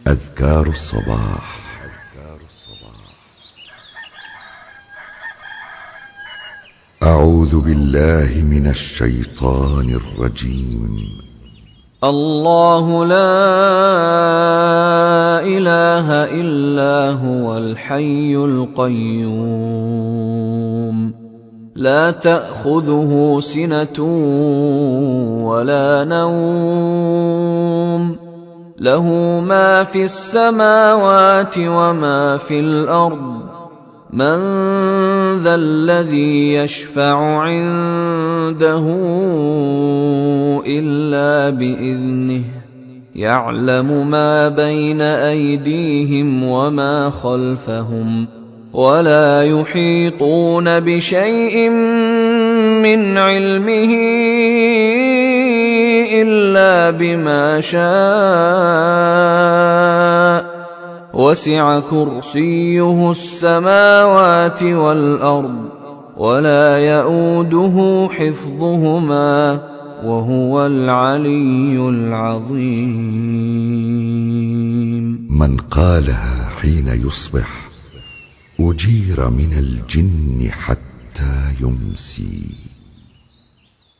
أذكار الصباح. أعوذ بالله من الشيطان الرجيم. الله لا إله إلا هو الحي القيوم لا تأخذه سنة ولا نوم له ما في السماوات وما في الأرض من ذا الذي يشفع عنده إلا بإذنه يعلم ما بين أيديهم وما خلفهم ولا يحيطون بشيء من علمه إلا بما شاء وسع كرسيه السماوات والأرض ولا يئوده حفظهما وهو العلي العظيم. من قالها حين يصبح أجير من الجن حتى يمسي.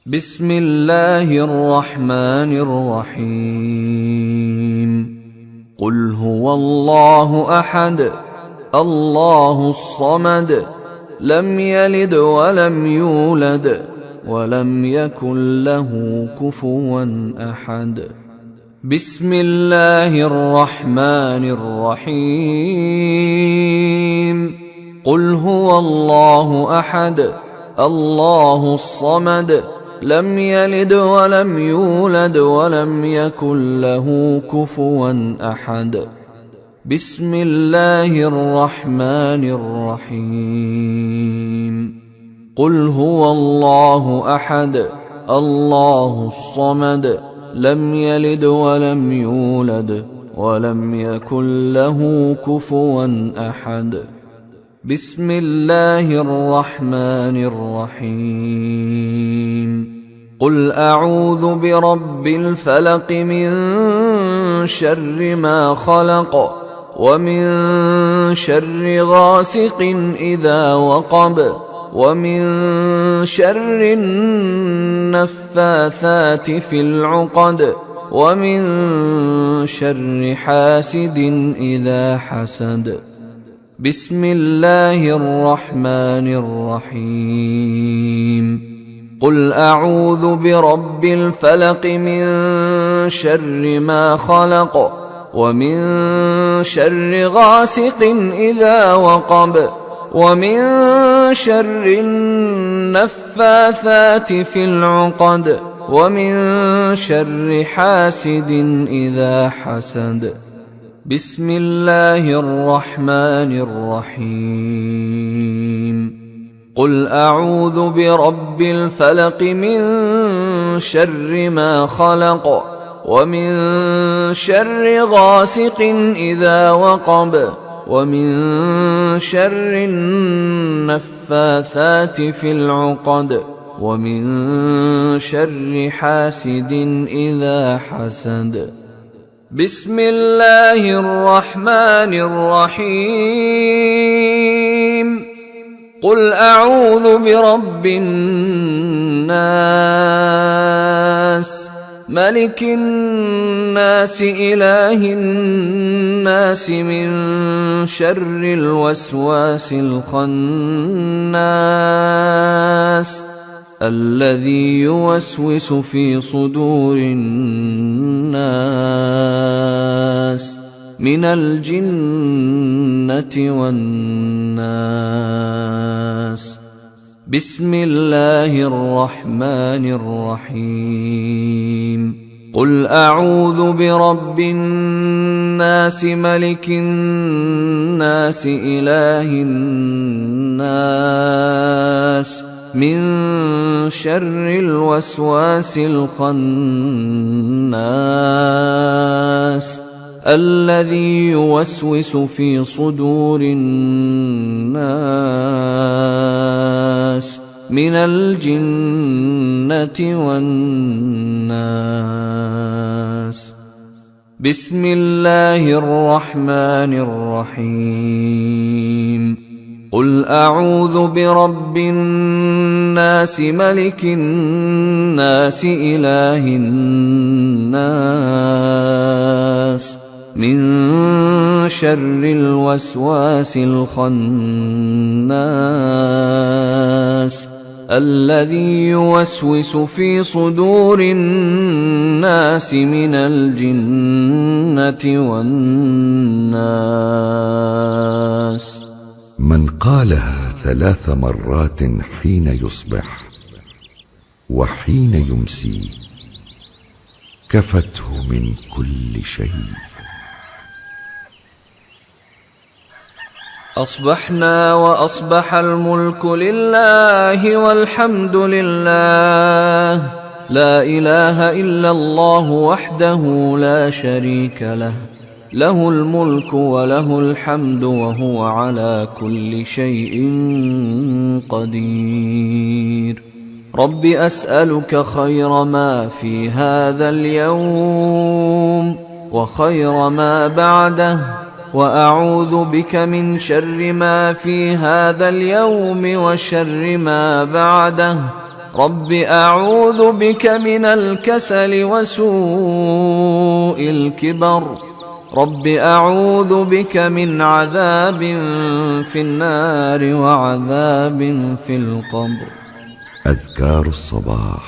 بسم الله الرحمن الرحيم. قل هو الله أحد الله الصمد لم يلد ولم يولد ولم يكن له كفوا أحد. بسم الله الرحمن الرحيم. قل هو الله أحد الله الصمد لم يلد ولم يولد ولم يكن له كفوا أحد. بسم الله الرحمن الرحيم. قل هو الله أحد الله الصمد لم يلد ولم يولد ولم يكن له كفوا أحد. بسم الله الرحمن الرحيم. قل أعوذ برب الفلق من شر ما خلق ومن شر غاسق إذا وقب ومن شر النفاثات في العقد ومن شر حاسد إذا حسد. بسم الله الرحمن الرحيم. قل أعوذ برب الفلق من شر ما خلق ومن شر غاسق إذا وقب ومن شر النفاثات في العقد ومن شر حاسد إذا حسد. بسم الله الرحمن الرحيم. قل أعوذ برب الفلق من شر ما خلق ومن شر غاسق إذا وقب ومن شر النفاثات في العقد ومن شر حاسد إذا حسد. بسم الله الرحمن الرحيم. قل أعوذ برب الناس ملك الناس إله الناس من شر الوسواس الخناس الذي يوسوس في صدور الناس من الجنة والناس. بسم الله الرحمن الرحيم. قل أعوذ برب الناس ملك الناس إله الناس من شر الوسواس الخناس الذي يوسوس في صدور الناس من الجنة والناس. بسم الله الرحمن الرحيم قل أعوذ برب الناس ملك الناس إله الناس من شر الوسواس الخناس الذي يوسوس في صدور الناس من الجنة والناس. من قالها 3 مرات حين يصبح وحين يمسي كفته من كل شيء. أصبحنا وأصبح الملك لله والحمد لله لا إله إلا الله وحده لا شريك له له الملك وله الحمد وهو على كل شيء قدير. رب أسألك خير ما في هذا اليوم وخير ما بعده وأعوذ بك من شر ما في هذا اليوم وشر ما بعده. رب أعوذ بك من الكسل وسوء الكبر. رب أعوذ بك من عذاب في النار وعذاب في القبر. أذكار الصباح.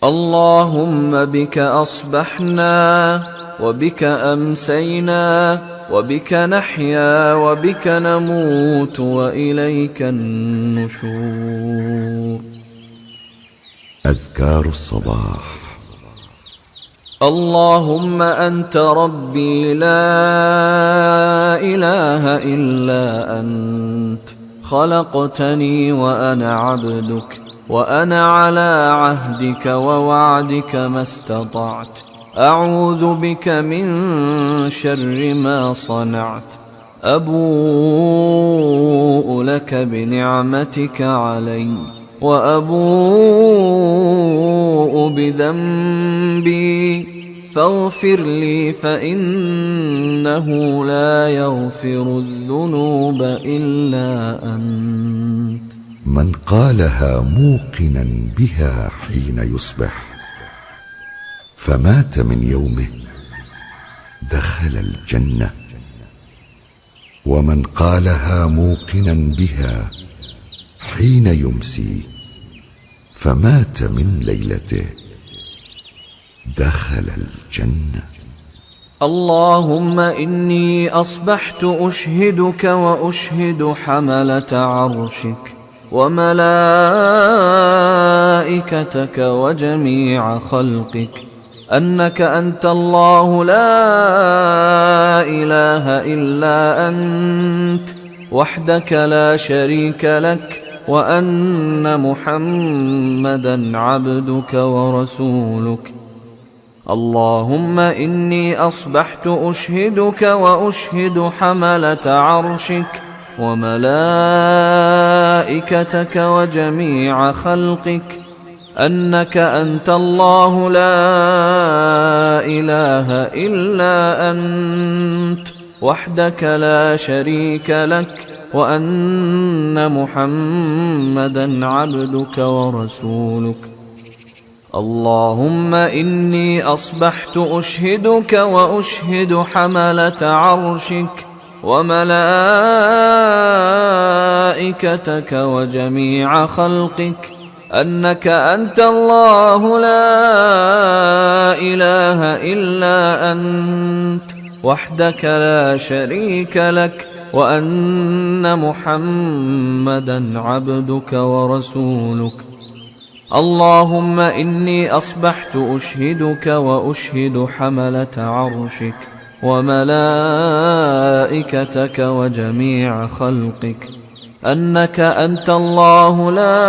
اللهم بك أصبحنا وبك أمسينا وبك نحيا وبك نموت وإليك النشور. أذكار الصباح. اللهم أنت ربي لا إله إلا أنت خلقتني وأنا عبدك وأنا على عهدك ووعدك ما استطعت. أعوذ بك من شر ما صنعت. أبوء لك بنعمتك علي وأبوء بذنبي فاغفر لي فإنه لا يغفر الذنوب إلا أنت. من قالها موقنا بها حين يصبح فمات من يومه دخل الجنة. ومن قالها موقنا بها حين يمسي فمات من ليلته دخل الجنة. اللهم إني أصبحت أشهدك وأشهد حملة عرشك وملائكتك وجميع خلقك أنك أنت الله لا إله إلا أنت وحدك لا شريك لك وأن محمدا عبدك ورسولك. اللهم إني أصبحت أشهدك وأشهد حملة عرشك وملائكتك وجميع خلقك أنك أنت الله لا إله إلا أنت وحدك لا شريك لك وأن محمدا عبدك ورسولك. اللهم إني أصبحت أشهدك وأشهد حملة عرشك وملائكتك وجميع خلقك أنك أنت الله لا إله إلا أنت وحدك لا شريك لك وأن محمدا عبدك ورسولك. اللهم إني أصبحت أشهدك وأشهد حملة عرشك وملائكتك وجميع خلقك أنك أنت الله لا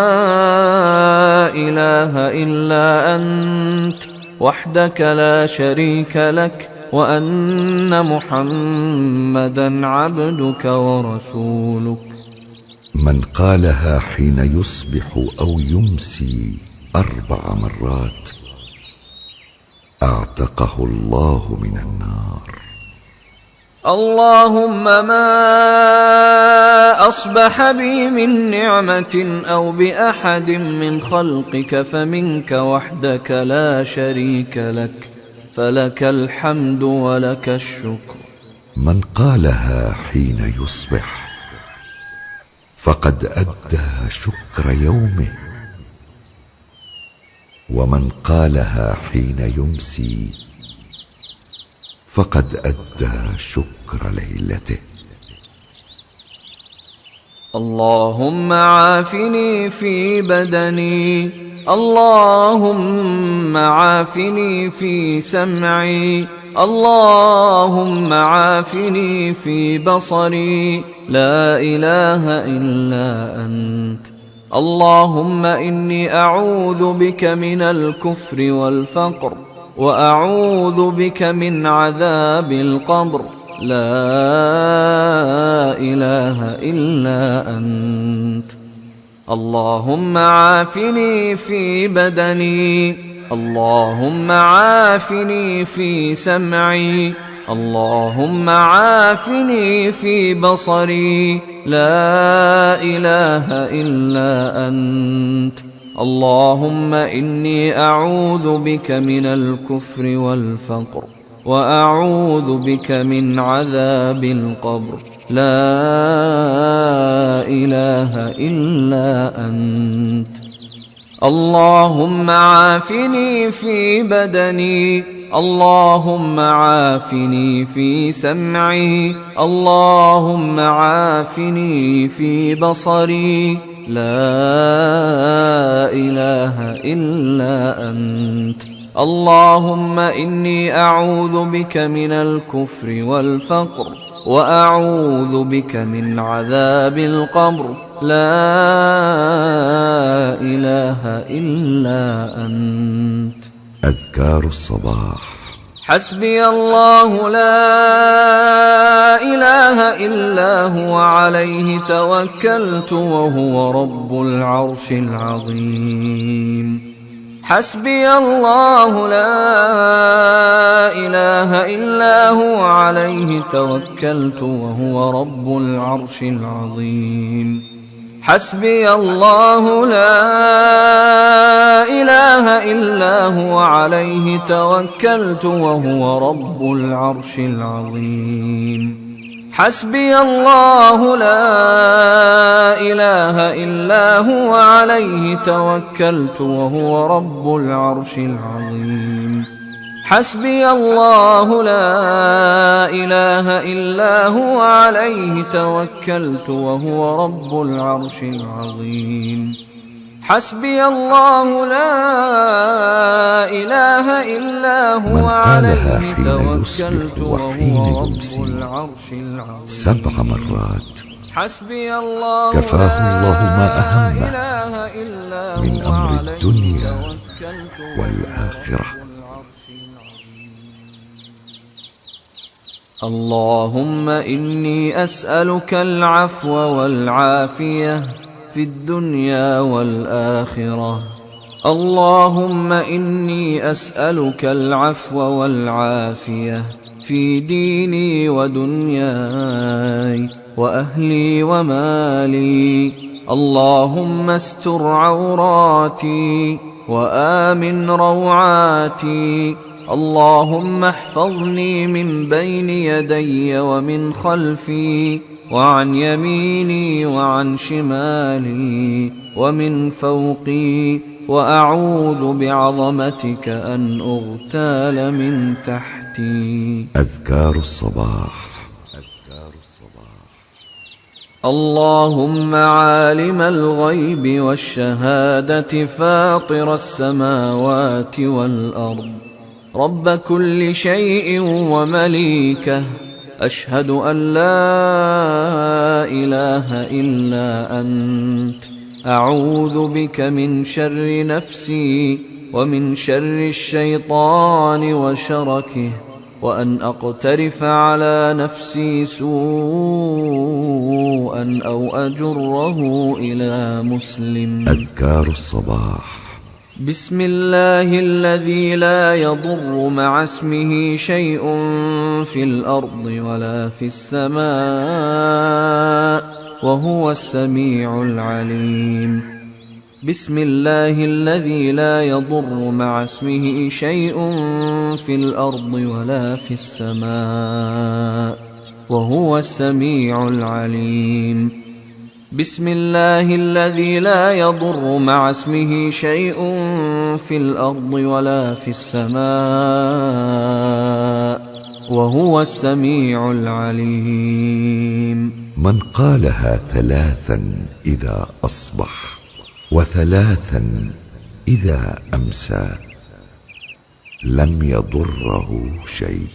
إله إلا أنت وحدك لا شريك لك وأن محمدا عبدك ورسولك. من قالها حين يصبح أو يمسي 4 مرات أعتقه الله من النار. اللهم ما أصبح بي من نعمة أو بأحد من خلقك فمنك وحدك لا شريك لك، فلك الحمد ولك الشكر. من قالها حين يصبح فقد أدى شكر يومه، ومن قالها حين يمسي فقد أدى شكر ليلته. اللهم عافني في بدني، اللهم عافني في سمعي، اللهم عافني في بصري، لا إله إلا أنت. اللهم إني أعوذ بك من الكفر والفقر، وأعوذ بك من عذاب القبر، لا إله إلا أنت. اللهم عافني في بدني، اللهم عافني في سمعي، اللهم عافني في بصري، لا إله إلا أنت. اللهم إني أعوذ بك من الكفر والفقر، وأعوذ بك من عذاب القبر، لا إله إلا أنت. اللهم عافني في بدني، اللهم عافني في سمعي، اللهم عافني في بصري، لا إله إلا أنت. اللهم إني أعوذ بك من الكفر والفقر، وأعوذ بك من عذاب القبر، لا إله إلا أنت. أذكار الصباح. حسبي الله لا إله إلا هو عليه توكلت وهو رب العرش العظيم. حسبي الله لا إله إلا هو عليه توكلت وهو رب العرش العظيم. حسبي الله لا إله إلا هو عليه توكلت وهو رب العرش العظيم. حسبي الله لا إله إلا هو عليه توكلت وهو رب العرش العظيم. حسبي الله لا إله إلا هو عليه توكلت وهو رب العرش العظيم. حسبي الله لا إله إلا هو عليه توكلت وهو رب العرش العظيم. 7 مرات حسبي الله كفاه الله ما أهمه إلا من هو أمر عليه الدنيا توكلت وهو والآخرة. رب العرش العظيم. اللهم إني أسألك العفو والعافية في الدنيا والآخرة. اللهم إني أسألك العفو والعافية في ديني ودنياي وأهلي ومالي. اللهم استر عوراتي وآمن روعاتي. اللهم احفظني من بين يدي ومن خلفي وعن يميني وعن شمالي ومن فوقي، وأعوذ بعظمتك أن أغتال من تحتي. أذكار الصباح. اللهم عالم الغيب والشهادة فاطر السماوات والأرض، رب كل شيء ومليكه، أشهد أن لا إله إلا أنت. أعوذ بك من شر نفسي ومن شر الشيطان وشركه، وأن أقترف على نفسي سوءا أو أجره إلى مسلم. أذكار الصباح. بسم الله الذي لا يضر مع اسمه شيء في الأرض ولا في السماء وهو السميع العليم. بسم الله الذي لا يضر مع اسمه شيء في الأرض ولا في السماء وهو السميع العليم. بسم الله الذي لا يضر مع اسمه شيء في الأرض ولا في السماء وهو السميع العليم. من قالها 3 إذا أصبح و3 إذا أمسى لم يضره شيء.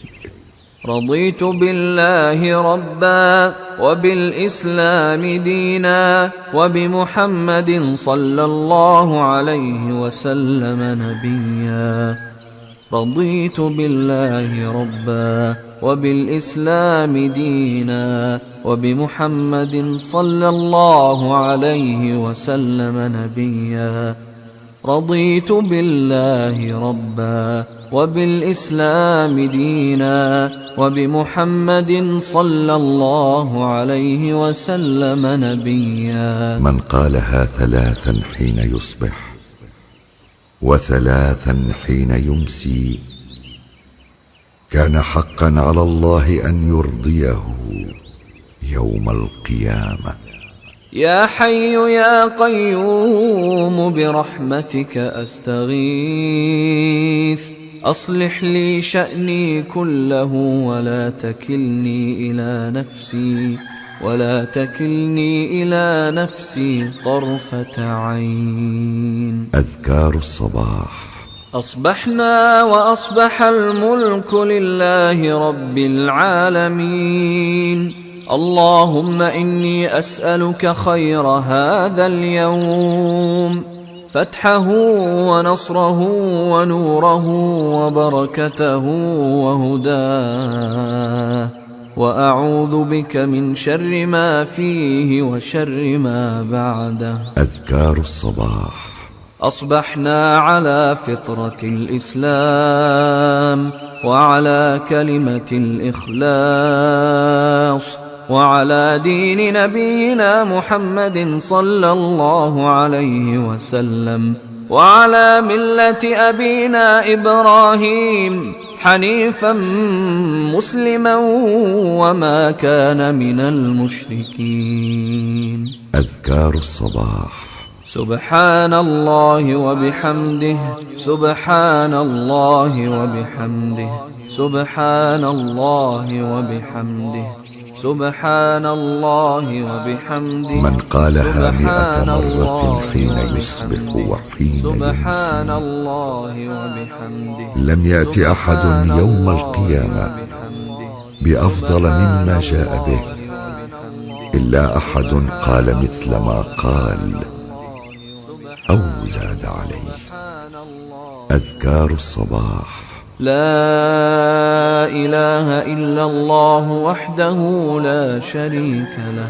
رضيت بالله ربا وبالإسلام دينا وبمحمد صلى الله عليه وسلم نبيا. رضيت بالله ربا وبالإسلام دينا وبمحمد صلى الله عليه وسلم نبيا. رضيت بالله ربا وبالإسلام دينا وبمحمد صلى الله عليه وسلم نبيا. من قالها 3 حين يصبح و3 حين يمسي كان حقا على الله أن يرضيه يوم القيامة. يا حي يا قيوم برحمتك أستغيث أصلح لي شأني كله ولا تكلني إلى نفسي طرفة عين. أذكار الصباح. أصبحنا وأصبح الملك لله رب العالمين. اللهم إني أسألك خير هذا اليوم، فتحه ونصره ونوره وبركته وهداه، وأعوذ بك من شر ما فيه وشر ما بعده. أذكار الصباح. أصبحنا على فطرة الإسلام وعلى كلمة الإخلاص وعلى دين نبينا محمد صلى الله عليه وسلم وعلى ملة أبينا إبراهيم حنيفا مسلما وما كان من المشركين. أذكار الصباح. سبحان الله وبحمده سبحان الله وبحمده سبحان الله وبحمده سبحان الله وبحمده. من قالها 100 مرة حين يصبح وحين سبحان يمسي الله وبحمده. لم يأت أحد يوم القيامة بأفضل مما جاء به إلا أحد قال مثل ما قال أو زاد عليه. أذكار الصباح. لا إله إلا الله وحده لا شريك له،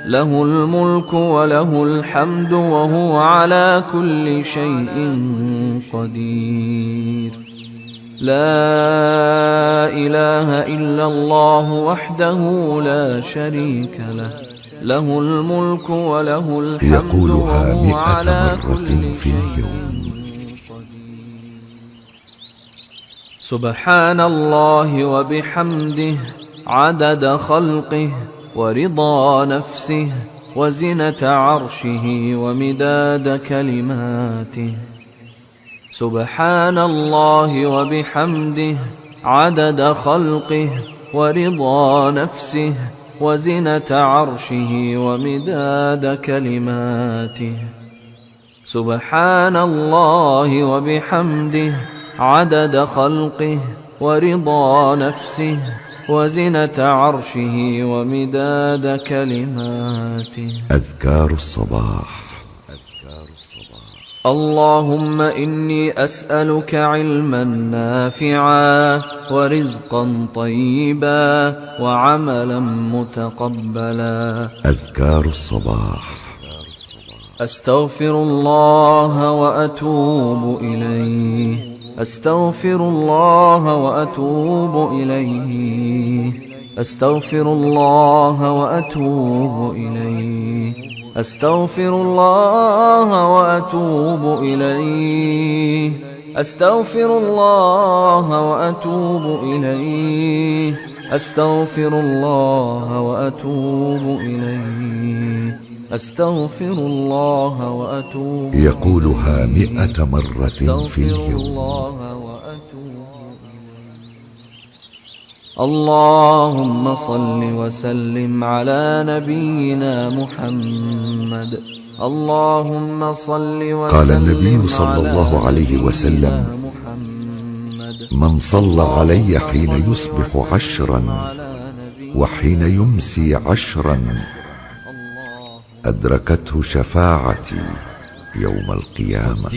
له الملك وله الحمد وهو على كل شيء قدير. لا إله إلا الله وحده لا شريك له، له الملك وله الحمد يقولها وهو 100 على مرة كل في اليوم. سبحان الله وبحمده عدد خلقه ورضا نفسه وزنة عرشه ومداد كلماته. سبحان الله وبحمده عدد خلقه ورضا نفسه وزنة عرشه ومداد كلماته. سبحان الله وبحمده عدد خلقه ورضا نفسه وزنة عرشه ومداد كلماته. أذكار الصباح. اللهم إني أسألك علما نافعا ورزقا طيبا وعملا متقبلا. أذكار الصباح. أستغفر الله وأتوب إليه. أستغفر الله وأتوب إليه. أستغفر الله وأتوب إليه. أستغفر الله وأتوب إليه. أستغفر الله وأتوب إليه. أستغفر الله وأتوب إليه. أستغفر الله وأتوب إليه. يقولها 100 مرة في اليوم. اللهم صل وسلم على نبينا محمد. اللهم صل وسلم. قال النبي صلى الله عليه وسلم: من صلى علي حين يصبح 10 وحين يمسي 10 أدركته شفاعتي يوم القيامة.